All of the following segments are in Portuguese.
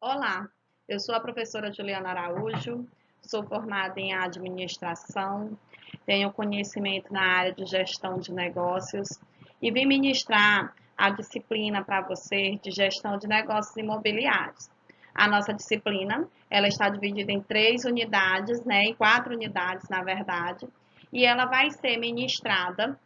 Olá, eu sou a professora Juliana Araújo, sou formada em administração, tenho conhecimento na área de gestão de negócios e vim ministrar a disciplina para você de gestão de negócios imobiliários. A nossa disciplina, ela está dividida em 3 unidades, né, em 4 unidades, na verdade, e ela vai ser ministrada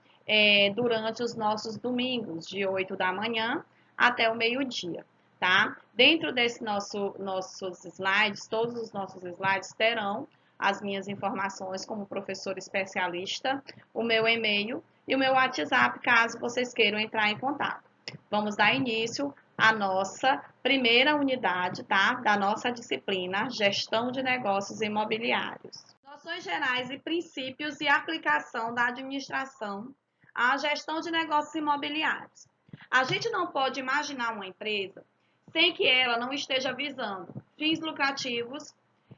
durante os nossos domingos, de 8 da manhã até o meio-dia, tá? Dentro desse nossos slides, todos os nossos slides terão as minhas informações como professor especialista, o meu e-mail e o meu WhatsApp, caso vocês queiram entrar em contato. Vamos dar início à nossa primeira unidade, tá? Da nossa disciplina, Gestão de Negócios Imobiliários. Noções gerais e princípios e aplicação da administração à gestão de negócios imobiliários. A gente não pode imaginar uma empresa sem que ela não esteja visando fins lucrativos,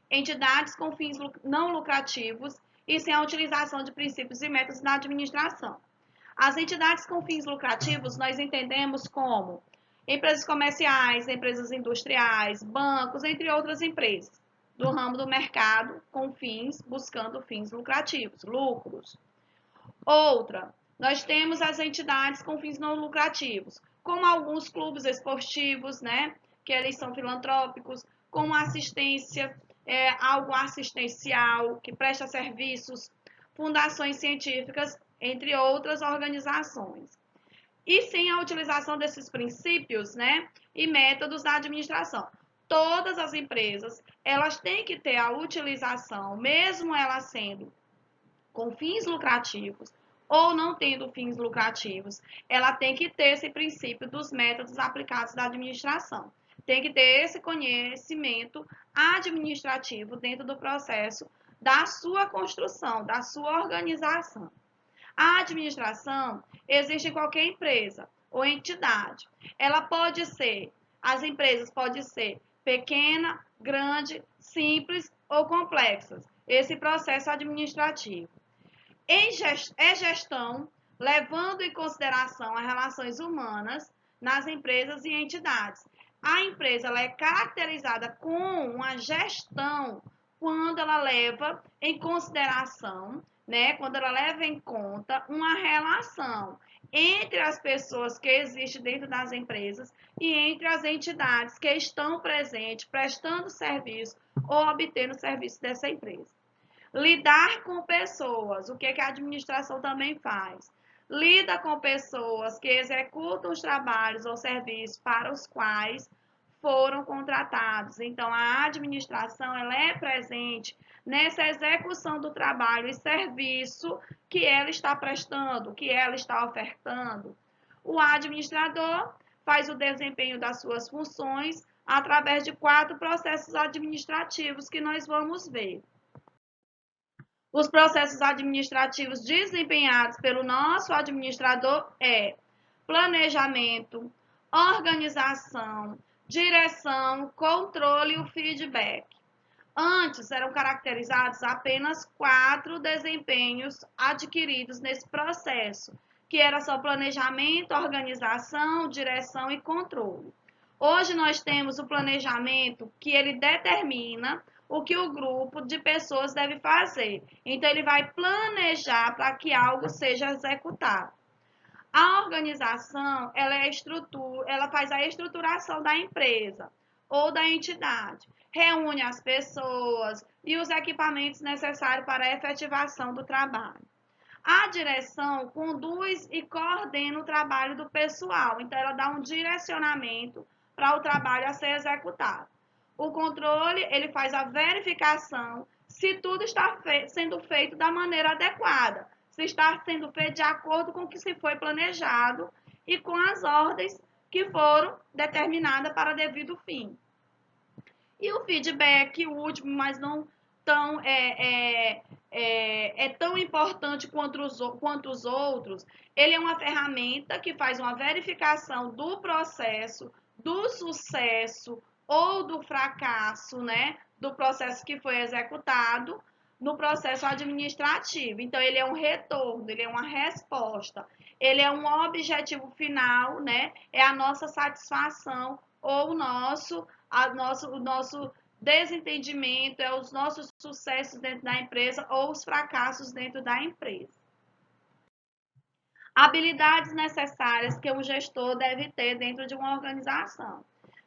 entidades com fins não lucrativos e sem a utilização de princípios e métodos na administração. As entidades com fins lucrativos nós entendemos como empresas comerciais, empresas industriais, bancos, entre outras empresas do ramo do mercado com fins, buscando fins lucrativos, lucros. Outra, nós temos as entidades com fins não lucrativos, como alguns clubes esportivos, né, que eles são filantrópicos, com assistência, algo assistencial, que presta serviços, fundações científicas, entre outras organizações. E sem a utilização desses princípios, né, e métodos da administração. Todas as empresas, elas têm que ter a utilização, mesmo elas sendo com fins lucrativos ou não tendo fins lucrativos, ela tem que ter esse princípio dos métodos aplicados da administração. Tem que ter esse conhecimento administrativo dentro do processo da sua construção, da sua organização. A administração existe em qualquer empresa ou entidade. Ela pode ser, as empresas podem ser pequena, grande, simples ou complexas. Esse processo administrativo. É gestão levando em consideração as relações humanas nas empresas e entidades. A empresa ela é caracterizada com uma gestão quando ela leva em consideração, né, quando ela leva em conta uma relação entre as pessoas que existem dentro das empresas e entre as entidades que estão presentes, prestando serviço ou obtendo serviço dessa empresa. Lidar com pessoas, o que a administração também faz? Lida com pessoas que executam os trabalhos ou serviços para os quais foram contratados. Então, a administração ela é presente nessa execução do trabalho e serviço que ela está prestando, que ela está ofertando. O administrador faz o desempenho das suas funções através de 4 processos administrativos que nós vamos ver. Os processos administrativos desempenhados pelo nosso administrador é planejamento, organização, direção, controle e o feedback. Antes eram caracterizados apenas 4 desempenhos adquiridos nesse processo, que era só planejamento, organização, direção e controle. Hoje nós temos o planejamento que ele determina o que o grupo de pessoas deve fazer. Então, ele vai planejar para que algo seja executado. A organização, ela faz a estruturação da empresa ou da entidade, reúne as pessoas e os equipamentos necessários para a efetivação do trabalho. A direção conduz e coordena o trabalho do pessoal, então ela dá um direcionamento para o trabalho a ser executado. O controle, ele faz a verificação se tudo está sendo feito da maneira adequada, se está sendo feito de acordo com o que se foi planejado e com as ordens que foram determinadas para devido fim. E o feedback, o último, mas não tão tão importante quanto os outros, ele é uma ferramenta que faz uma verificação do processo, do sucesso ou do fracasso, né, do processo que foi executado no processo administrativo. Então, ele é um retorno, ele é uma resposta, ele é um objetivo final, né, é a nossa satisfação ou o nosso o nosso desentendimento, os nossos sucessos dentro da empresa ou os fracassos dentro da empresa. Habilidades necessárias que um gestor deve ter dentro de uma organização.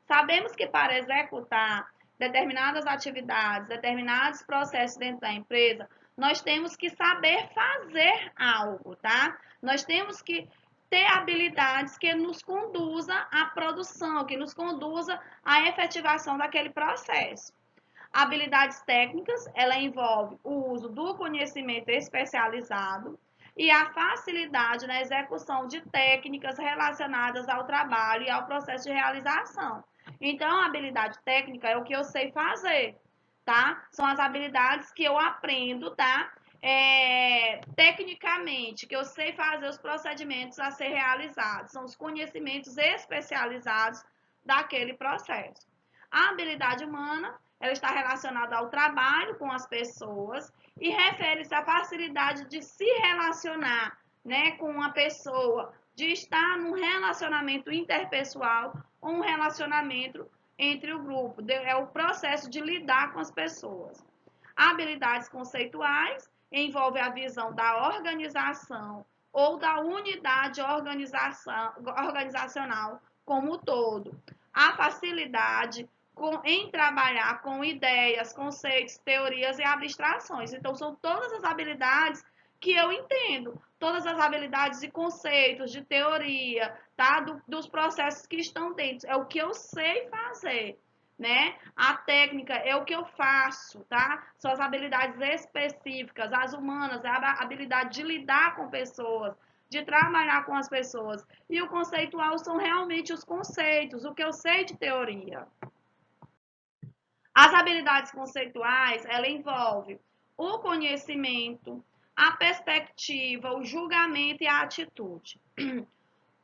Sabemos que para executar determinadas atividades, determinados processos dentro da empresa, nós temos que saber fazer algo, tá? Nós temos que ter habilidades que nos conduza à produção, que nos conduza à efetivação daquele processo. Habilidades técnicas, ela envolve o uso do conhecimento especializado e a facilidade na execução de técnicas relacionadas ao trabalho e ao processo de realização. Então, a habilidade técnica é o que eu sei fazer, tá? São as habilidades que eu aprendo, tá? Tecnicamente, que eu sei fazer os procedimentos a ser realizados. São os conhecimentos especializados daquele processo. A habilidade humana, ela está relacionada ao trabalho com as pessoas e refere-se à facilidade de se relacionar, né, com uma pessoa, de estar num relacionamento interpessoal ou um relacionamento entre o grupo. É o processo de lidar com as pessoas. Habilidades conceituais envolve a visão da organização ou da unidade organizacional como um todo. A facilidade em trabalhar com ideias, conceitos, teorias e abstrações. Então, são todas as habilidades que eu entendo, todas as habilidades e conceitos de teoria, tá? Dos processos que estão dentro. É o que eu sei fazer, né? A técnica é o que eu faço, tá? São as habilidades específicas, as humanas, é a habilidade de lidar com pessoas, de trabalhar com as pessoas. E o conceitual são realmente os conceitos, o que eu sei de teoria. As habilidades conceituais, ela envolve o conhecimento, a perspectiva, o julgamento e a atitude.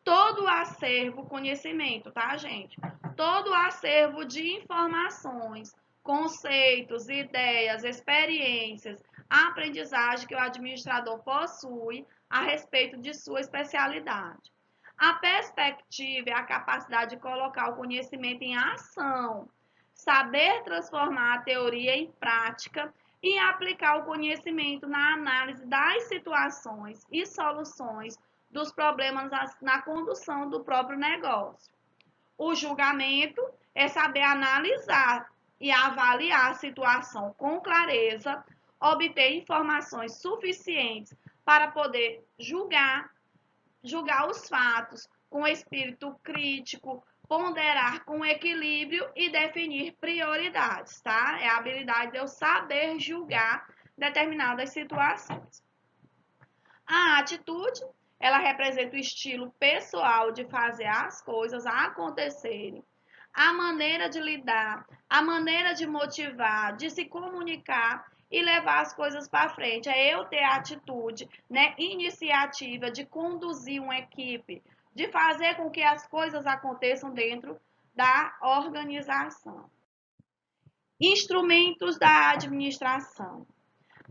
Todo o acervo, conhecimento, tá, gente? Todo o acervo de informações, conceitos, ideias, experiências, aprendizagem que o administrador possui a respeito de sua especialidade. A perspectiva é a capacidade de colocar o conhecimento em ação, saber transformar a teoria em prática e aplicar o conhecimento na análise das situações e soluções dos problemas na condução do próprio negócio. O julgamento é saber analisar e avaliar a situação com clareza, obter informações suficientes para poder julgar os fatos com espírito crítico, ponderar com equilíbrio e definir prioridades, tá? É a habilidade de eu saber julgar determinadas situações. A atitude, ela representa o estilo pessoal de fazer as coisas acontecerem, a maneira de lidar, a maneira de motivar, de se comunicar e levar as coisas para frente. É eu ter a atitude, né, iniciativa de conduzir uma equipe, de fazer com que as coisas aconteçam dentro da organização. Instrumentos da administração.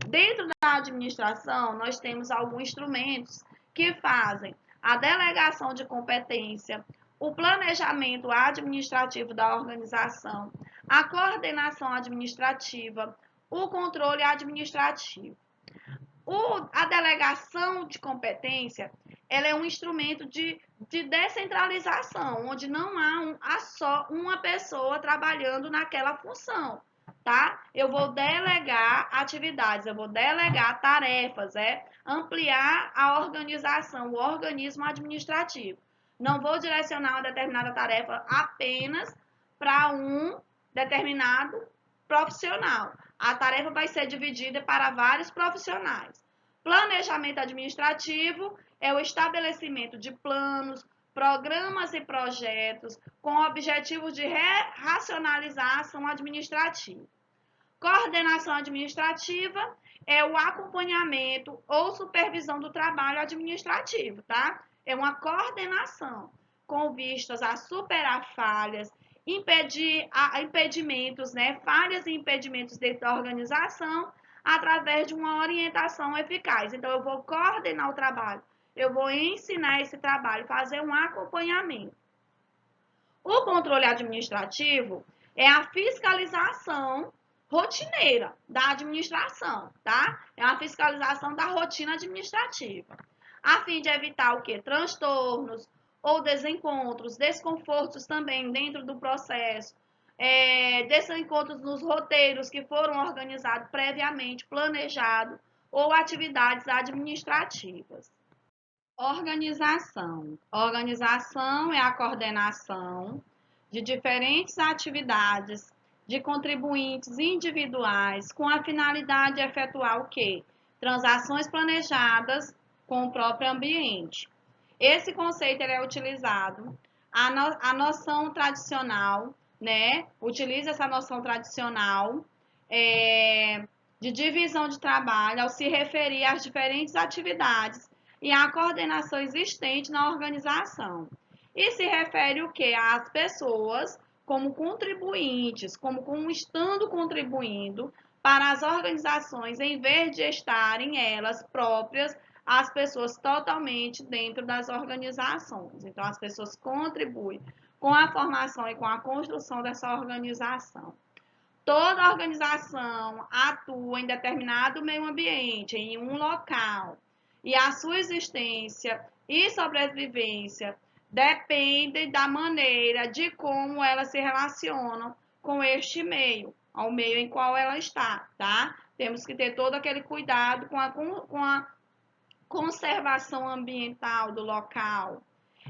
Dentro da administração, nós temos alguns instrumentos que fazem a delegação de competência, o planejamento administrativo da organização, a coordenação administrativa, o controle administrativo. A delegação de competência, ela é um instrumento de descentralização, onde não há só uma pessoa trabalhando naquela função, tá? Eu vou delegar atividades, eu vou delegar tarefas, ampliar a organização, o organismo administrativo. Não vou direcionar uma determinada tarefa apenas para um determinado profissional. A tarefa vai ser dividida para vários profissionais. Planejamento administrativo é o estabelecimento de planos, programas e projetos com o objetivo de racionalizar a ação administrativa. Coordenação administrativa é o acompanhamento ou supervisão do trabalho administrativo, tá? É uma coordenação com vistas a superar falhas, impedimentos, né? Falhas e impedimentos dentro da organização através de uma orientação eficaz. Então, eu vou coordenar o trabalho, eu vou ensinar esse trabalho, fazer um acompanhamento. O controle administrativo é a fiscalização rotineira da administração, tá? É a fiscalização da rotina administrativa, a fim de evitar o quê? Transtornos ou desencontros, desconfortos também dentro do processo, desencontros nos roteiros que foram organizados previamente, planejados, ou atividades administrativas. Organização. Organização é a coordenação de diferentes atividades de contribuintes individuais com a finalidade de efetuar o quê? Transações planejadas com o próprio ambiente. Esse conceito ele é utilizado, a noção tradicional, né? Utiliza essa noção tradicional de divisão de trabalho ao se referir às diferentes atividades e à coordenação existente na organização. E se refere o que? Às pessoas como contribuintes, como estando contribuindo para as organizações, em vez de estarem elas próprias, as pessoas totalmente dentro das organizações. Então, as pessoas contribuem com a formação e com a construção dessa organização. Toda organização atua em determinado meio ambiente, em um local, e a sua existência e sobrevivência dependem da maneira de como elas se relacionam com este meio, ao meio em qual ela está, tá? Temos que ter todo aquele cuidado com a conservação ambiental do local.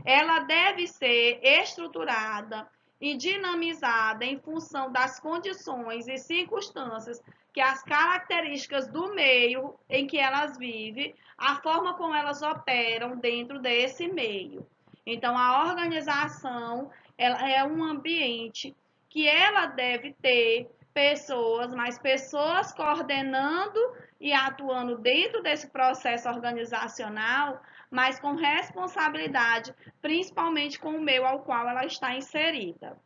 Ela deve ser estruturada e dinamizada em função das condições e circunstâncias que as características do meio em que elas vivem, a forma como elas operam dentro desse meio. Então, a organização ela é um ambiente que ela deve ter pessoas, mas pessoas coordenando e atuando dentro desse processo organizacional, mas com responsabilidade, principalmente com o meio ao qual ela está inserida.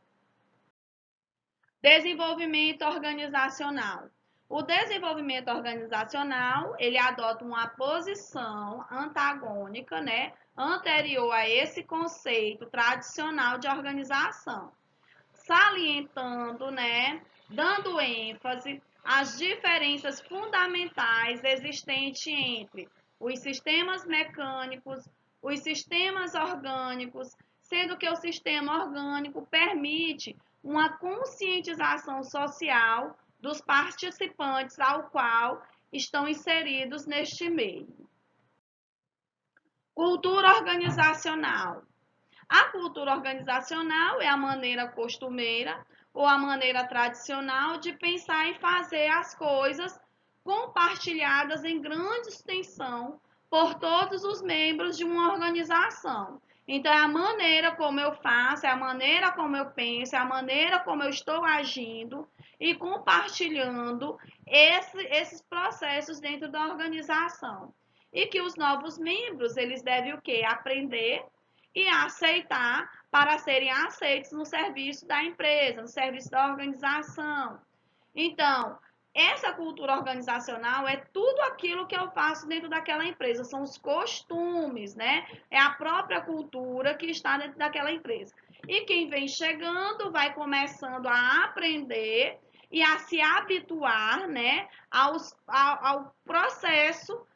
Desenvolvimento organizacional. O desenvolvimento organizacional, ele adota uma posição antagônica, né, anterior a esse conceito tradicional de organização, salientando, né, dando ênfase às diferenças fundamentais existentes entre os sistemas mecânicos, os sistemas orgânicos, sendo que o sistema orgânico permite uma conscientização social dos participantes ao qual estão inseridos neste meio. Cultura organizacional. A cultura organizacional é a maneira costumeira ou a maneira tradicional de pensar e fazer as coisas compartilhadas em grande extensão por todos os membros de uma organização. Então, é a maneira como eu faço, é a maneira como eu penso, é a maneira como eu estou agindo e compartilhando esses processos dentro da organização. E que os novos membros, eles devem o quê? Aprender e aceitar para serem aceitos no serviço da empresa, no serviço da organização. Então, essa cultura organizacional é tudo aquilo que eu faço dentro daquela empresa, são os costumes, né? É a própria cultura que está dentro daquela empresa. E quem vem chegando vai começando a aprender e a se habituar, né, ao processo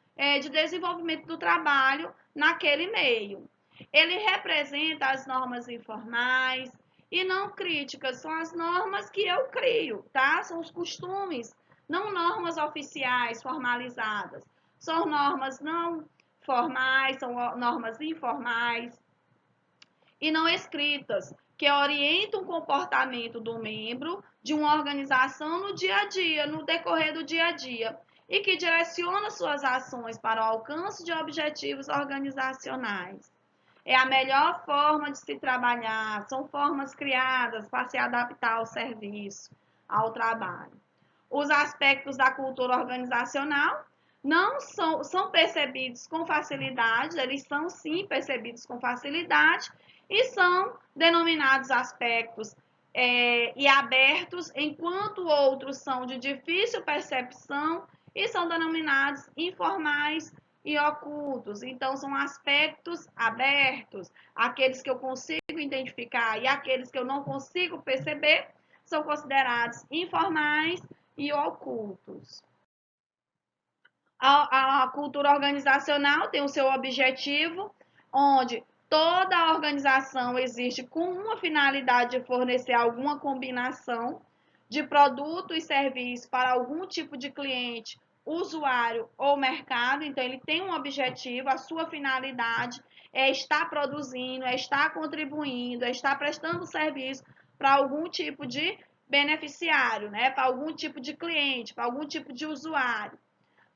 de desenvolvimento do trabalho naquele meio. Ele representa as normas informais e não críticas, são as normas que eu crio, tá? São os costumes, não normas oficiais formalizadas. São normas não formais, são normas informais e não escritas, que orientam o comportamento do membro de uma organização no dia a dia, no decorrer do dia a dia, e que direciona suas ações para o alcance de objetivos organizacionais. É a melhor forma de se trabalhar, são formas criadas para se adaptar ao serviço, ao trabalho. Os aspectos da cultura organizacional não são percebidos com facilidade, eles são sim percebidos com facilidade e são denominados aspectos e abertos, enquanto outros são de difícil percepção e são denominados informais e ocultos. Então, são aspectos abertos, aqueles que eu consigo identificar e aqueles que eu não consigo perceber são considerados informais e ocultos. A cultura organizacional tem o seu objetivo, onde toda a organização existe com uma finalidade de fornecer alguma combinação de produto e serviço para algum tipo de cliente, usuário ou mercado. Então, ele tem um objetivo, a sua finalidade é estar produzindo, é estar contribuindo, é estar prestando serviço para algum tipo de beneficiário, né? Para algum tipo de cliente, para algum tipo de usuário.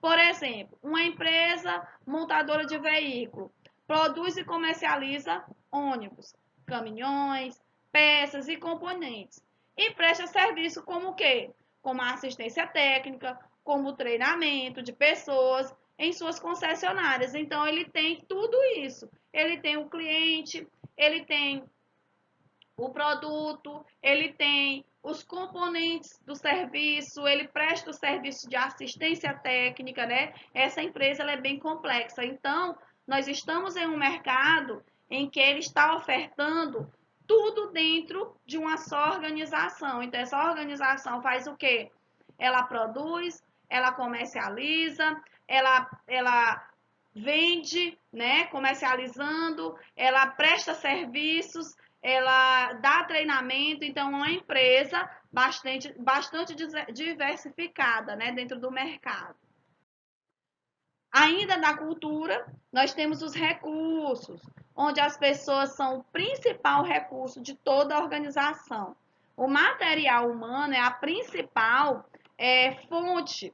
Por exemplo, uma empresa montadora de veículo produz e comercializa ônibus, caminhões, peças e componentes e presta serviço como o quê? Como assistência técnica, como treinamento de pessoas em suas concessionárias. Então, ele tem tudo isso. Ele tem o cliente, ele tem o produto, ele tem os componentes do serviço, ele presta o serviço de assistência técnica, né? Essa empresa ela é bem complexa. Então, nós estamos em um mercado em que ele está ofertando tudo dentro de uma só organização. Então, essa organização faz o quê? Ela produz, ela comercializa, ela vende, né? Comercializando, ela presta serviços, ela dá treinamento, então é uma empresa bastante diversificada, né, dentro do mercado. Ainda na cultura, nós temos os recursos, onde as pessoas são o principal recurso de toda a organização. O material humano é a principal fonte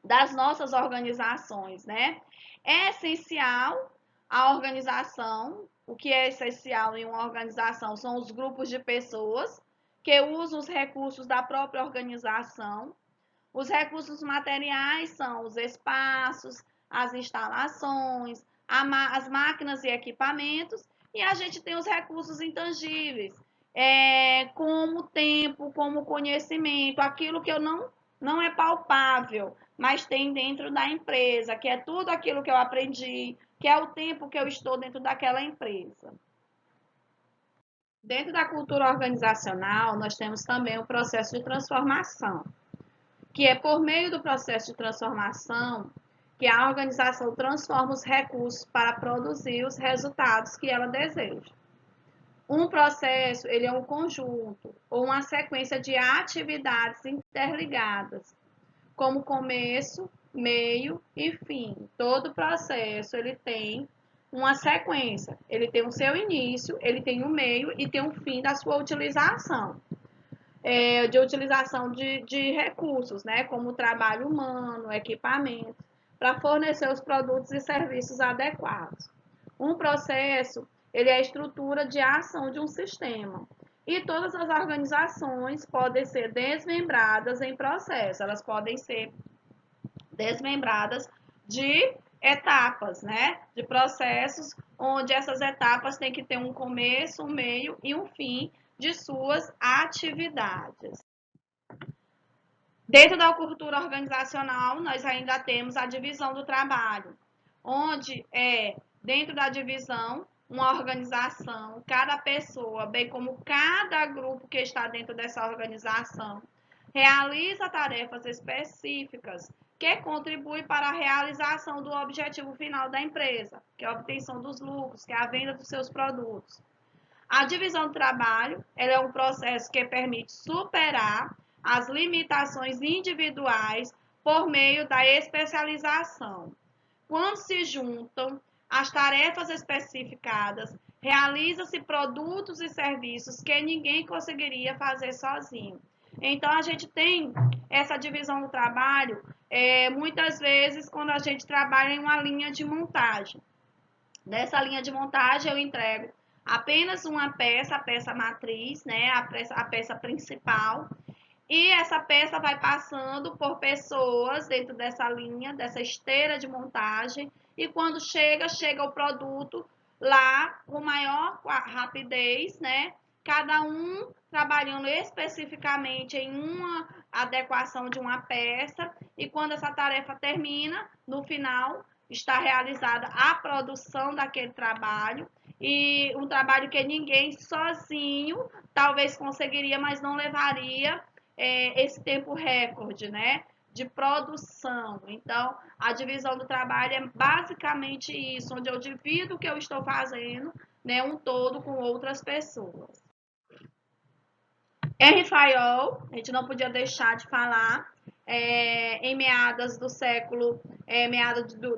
das nossas organizações, né? É essencial a organização. O que é essencial em uma organização são os grupos de pessoas que usam os recursos da própria organização. Os recursos materiais são os espaços, as instalações, as máquinas e equipamentos, e a gente tem os recursos intangíveis, como tempo, como conhecimento, aquilo que eu não é palpável, mas tem dentro da empresa, que é tudo aquilo que eu aprendi, que é o tempo que eu estou dentro daquela empresa. Dentro da cultura organizacional, nós temos também o processo de transformação, que é por meio do processo de transformação que a organização transforma os recursos para produzir os resultados que ela deseja. Um processo, ele é um conjunto ou uma sequência de atividades interligadas, como começo, meio e fim. Todo processo, ele tem uma sequência. Ele tem o seu início, ele tem o meio e tem o fim da sua utilização. De utilização de recursos, né, como trabalho humano, equipamento, para fornecer os produtos e serviços adequados. Um processo, ele é a estrutura de ação de um sistema. E todas as organizações podem ser desmembradas em processo, elas podem ser desmembradas de etapas, né, de processos, onde essas etapas têm que ter um começo, um meio e um fim de suas atividades. Dentro da cultura organizacional, nós ainda temos a divisão do trabalho, onde dentro da divisão, uma organização, cada pessoa, bem como cada grupo que está dentro dessa organização, realiza tarefas específicas que contribuem para a realização do objetivo final da empresa, que é a obtenção dos lucros, que é a venda dos seus produtos. A divisão do trabalho é um processo que permite superar as limitações individuais por meio da especialização. Quando se juntam as tarefas especificadas, realizam-se produtos e serviços que ninguém conseguiria fazer sozinho. Então, a gente tem essa divisão do trabalho, muitas vezes, quando a gente trabalha em uma linha de montagem. Nessa linha de montagem, eu entrego apenas uma peça, a peça matriz, né, a peça principal, e essa peça vai passando por pessoas dentro dessa linha, dessa esteira de montagem, e quando chega o produto lá com maior rapidez, né, cada um trabalhando especificamente em uma adequação de uma peça, e quando essa tarefa termina, no final, está realizada a produção daquele trabalho, e um trabalho que ninguém sozinho talvez conseguiria, mas não levaria esse tempo recorde, né, de produção. Então, a divisão do trabalho é basicamente isso, onde eu divido o que eu estou fazendo, né, um todo com outras pessoas. Henry Fayol, a gente não podia deixar de falar, em meados do século,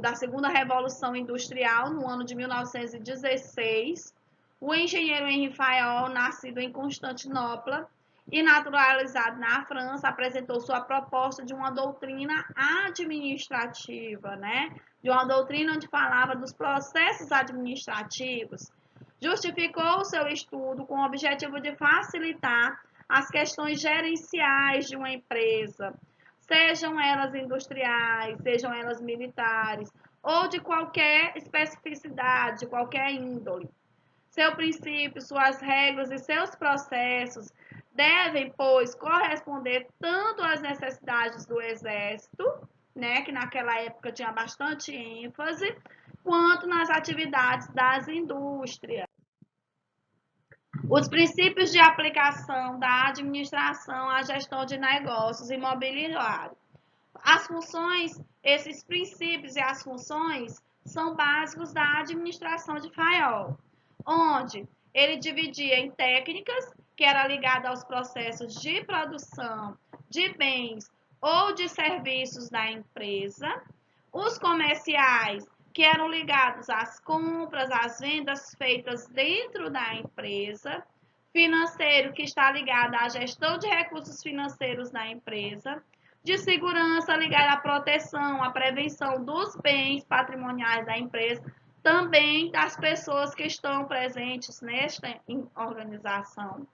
da segunda revolução industrial, no ano de 1916, o engenheiro Henry Fayol, nascido em Constantinopla e naturalizado na França, apresentou sua proposta de uma doutrina administrativa, né? De uma doutrina onde falava dos processos administrativos. Justificou o seu estudo com o objetivo de facilitar as questões gerenciais de uma empresa, sejam elas industriais, sejam elas militares, ou de qualquer especificidade, de qualquer índole. Seu princípio, suas regras e seus processos devem, pois, corresponder tanto às necessidades do exército, né, que naquela época tinha bastante ênfase, quanto nas atividades das indústrias. Os princípios de aplicação da administração à gestão de negócios imobiliários. As funções, esses princípios e as funções são básicos da administração de Fayol, onde ele dividia em técnicas, que era ligada aos processos de produção de bens ou de serviços da empresa, os comerciais, que eram ligados às compras, às vendas feitas dentro da empresa, financeiro, que está ligado à gestão de recursos financeiros da empresa, de segurança, ligado à proteção, à prevenção dos bens patrimoniais da empresa, também das pessoas que estão presentes nesta organização.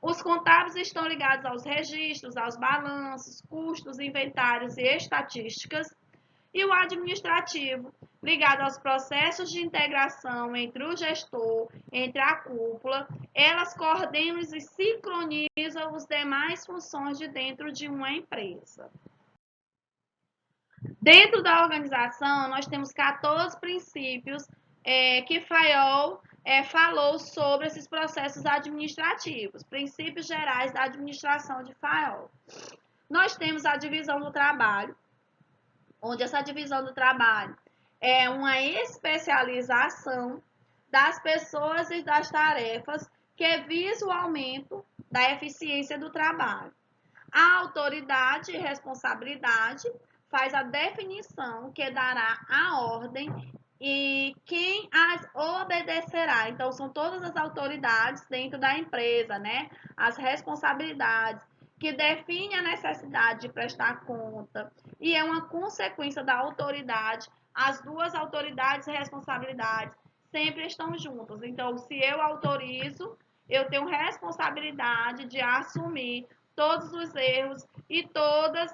Os contábeis estão ligados aos registros, aos balanços, custos, inventários e estatísticas, e o administrativo, ligado aos processos de integração entre o gestor, entre a cúpula, elas coordenam e sincronizam as demais funções de dentro de uma empresa. Dentro da organização, nós temos 14 princípios que Fayol falou sobre esses processos administrativos, princípios gerais da administração de Fayol. Nós temos a divisão do trabalho, onde essa divisão do trabalho é uma especialização das pessoas e das tarefas que visa o aumento da eficiência do trabalho. A autoridade e responsabilidade faz a definição que dará a ordem e quem as obedecerá. Então, são todas as autoridades dentro da empresa, né? As responsabilidades, que define a necessidade de prestar conta e é uma consequência da autoridade. As duas autoridades e responsabilidades sempre estão juntas. Então, se eu autorizo, eu tenho responsabilidade de assumir todos os erros e todos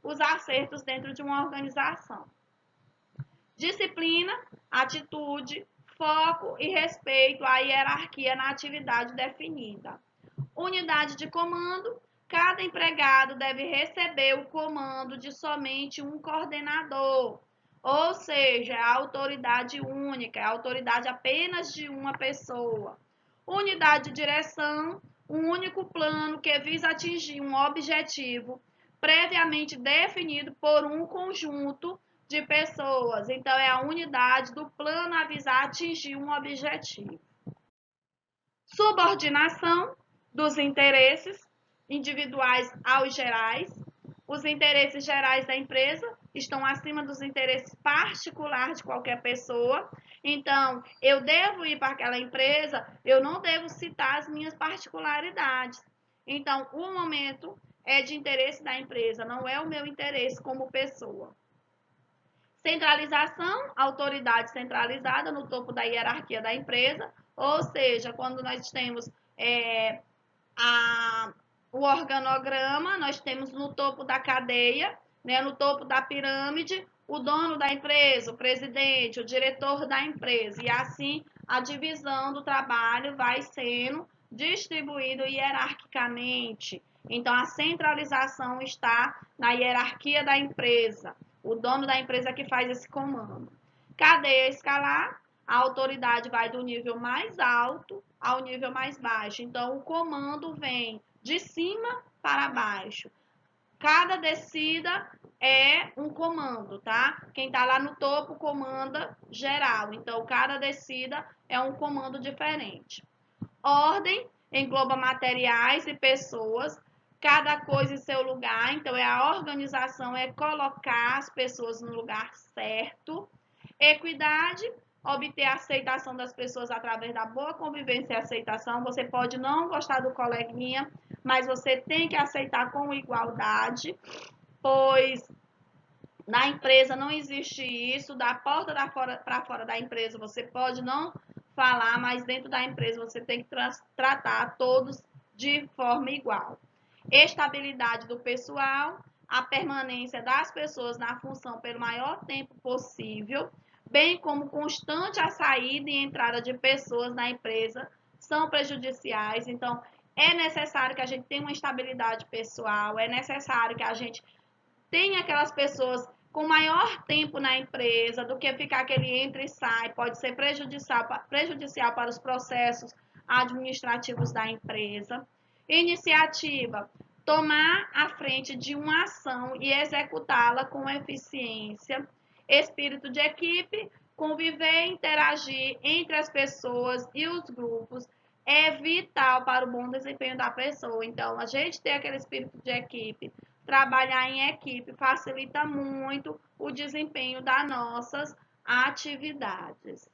os acertos dentro de uma organização. Disciplina, atitude, foco e respeito à hierarquia na atividade definida. Unidade de comando, cada empregado deve receber o comando de somente um coordenador, ou seja, a autoridade única, a autoridade apenas de uma pessoa. Unidade de direção, um único plano que visa atingir um objetivo previamente definido por um conjunto de pessoas. Então, é a unidade do plano a visar atingir um objetivo. Subordinação dos interesses individuais aos gerais. Os interesses gerais da empresa estão acima dos interesses particulares de qualquer pessoa. Então, eu devo ir para aquela empresa, eu não devo citar as minhas particularidades. Então, o momento é de interesse da empresa, não é o meu interesse como pessoa. Centralização, autoridade centralizada no topo da hierarquia da empresa, ou seja, quando nós temos o organograma, nós temos no topo da cadeia, né, no topo da pirâmide, o dono da empresa, o presidente, o diretor da empresa, e assim a divisão do trabalho vai sendo distribuído hierarquicamente. Então, a centralização está na hierarquia da empresa, o dono da empresa que faz esse comando. Cadeia escalar, A autoridade vai do nível mais alto ao nível mais baixo. Então, o comando vem de cima para baixo. Cada descida é um comando, tá? Quem tá lá no topo comanda geral. Então, cada descida é um comando diferente. Ordem engloba materiais e pessoas, cada coisa em seu lugar. Então, a organização é colocar as pessoas no lugar certo. Equidade, obter a aceitação das pessoas através da boa convivência e aceitação. Você pode não gostar do coleguinha, mas você tem que aceitar com igualdade, pois na empresa não existe isso. Da porta para fora da empresa você pode não falar, mas dentro da empresa você tem que tratar todos de forma igual. Estabilidade do pessoal, a permanência das pessoas na função pelo maior tempo possível, bem como constante a saída e entrada de pessoas na empresa são prejudiciais. Então, é necessário que a gente tenha uma estabilidade pessoal, é necessário que a gente tenha aquelas pessoas com maior tempo na empresa do que ficar aquele entra e sai, pode ser prejudicial para os processos administrativos da empresa. Iniciativa, tomar a frente de uma ação e executá-la com eficiência. Espírito de equipe, conviver e interagir entre as pessoas e os grupos é vital para o bom desempenho da pessoa. Então, a gente ter aquele espírito de equipe, trabalhar em equipe facilita muito o desempenho das nossas atividades.